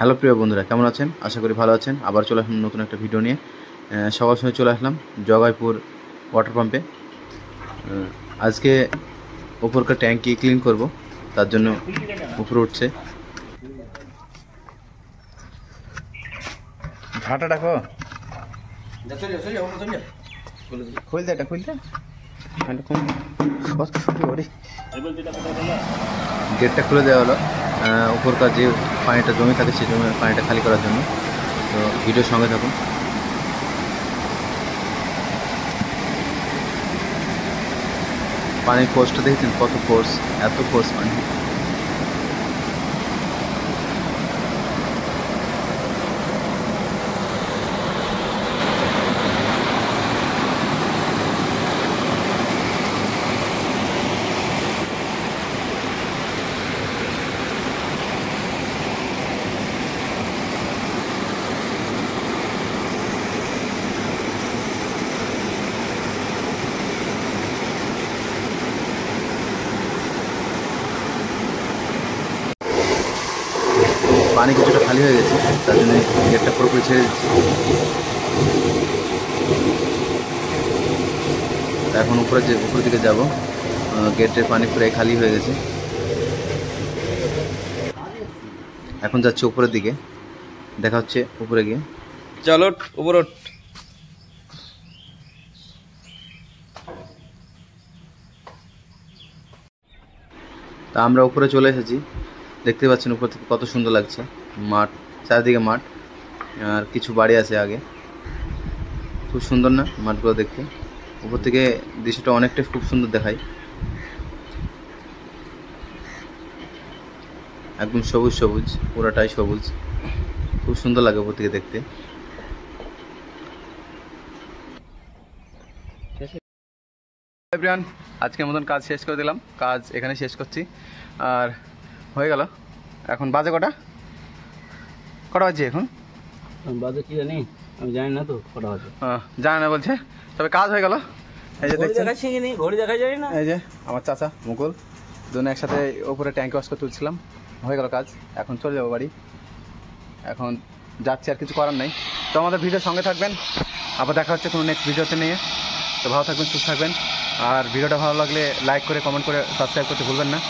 Hello প্রিয় বন্ধুরা, কেমন আছেন? আশা করি ভালো আছেন। আবার চলে আসলাম নতুন একটা ভিডিও নিয়ে। সবার সঙ্গে চলে আসলাম জগাইপুর ওয়াটার পাম্পে। আজকে উপরকার ট্যাঙ্কি ক্লিন করব, তার জন্য উপরে উঠছে। ভাটা ডাকো, খুলতে এটা খুলতে গেটটা খুলে দেওয়া হলো উপরকার যে পানিটা জমে থাকে সেই জমি পানিটা খালি করার জন্য। তো ভিডিওর সঙ্গে থাকুন। পানির ফোর্সটা দেখেছেন কত ফোর্স, এত ফোর্স পানি। পানি কিছুটা খালি হয়ে গেছে, তার জন্য গেটটা পুরোপুরি ছেড়ে দিচ্ছি। এখন উপর দিকে যাব। গেটের পানি প্রায় খালি হয়ে গেছে। এখন যাচ্ছি উপরের দিকে, দেখা হচ্ছে উপরে গিয়ে। চলো উপরে। তা আমরা উপরে চলে এসেছি, দেখতে পাচ্ছেন উপর থেকে কত সুন্দর লাগছে। মাঠ, চারিদিকে মাঠ, আর কিছু বাড়ি আছে আগে। খুব সুন্দর না মাঠগুলো দেখতে? উপর থেকে দৃশ্যটা অনেকটাই খুব সুন্দর দেখায়, একদম সবুজ সবুজ, পুরোটাই সবুজ। খুব সুন্দর লাগে উপর থেকে দেখতে। আজকের মতন কাজ শেষ করে দিলাম, কাজ এখানে শেষ করছি। আর হয়ে গেল। এখন বাজে কটা বাজে এখন? বাজে কি জানি, আমি জানি না তো কটা বাজে। জানি না বলছে, তবে কাজ হয়ে গেল। এই যে দেখছেন, ঘড়ি দেখা যায় না। এই যে আমার চাচা মুকুল, দুজনে একসাথে উপরে ট্যাঙ্কি ওয়াশ করে তুলছিলাম। হয়ে গেল কাজ, এখন চলে যাবো বাড়ি। এখন যাচ্ছি, আর কিছু করার নেই। তো আমাদের ভিডিওর সঙ্গে থাকবেন, আবার দেখা হচ্ছে কোনো নেক্সট ভিডিওতে নিয়ে। তো ভালো থাকবেন, সুস্থ থাকবেন। আর ভিডিওটা ভালো লাগলে লাইক করে, কমেন্ট করে, সাবস্ক্রাইব করতে ভুলবেন না।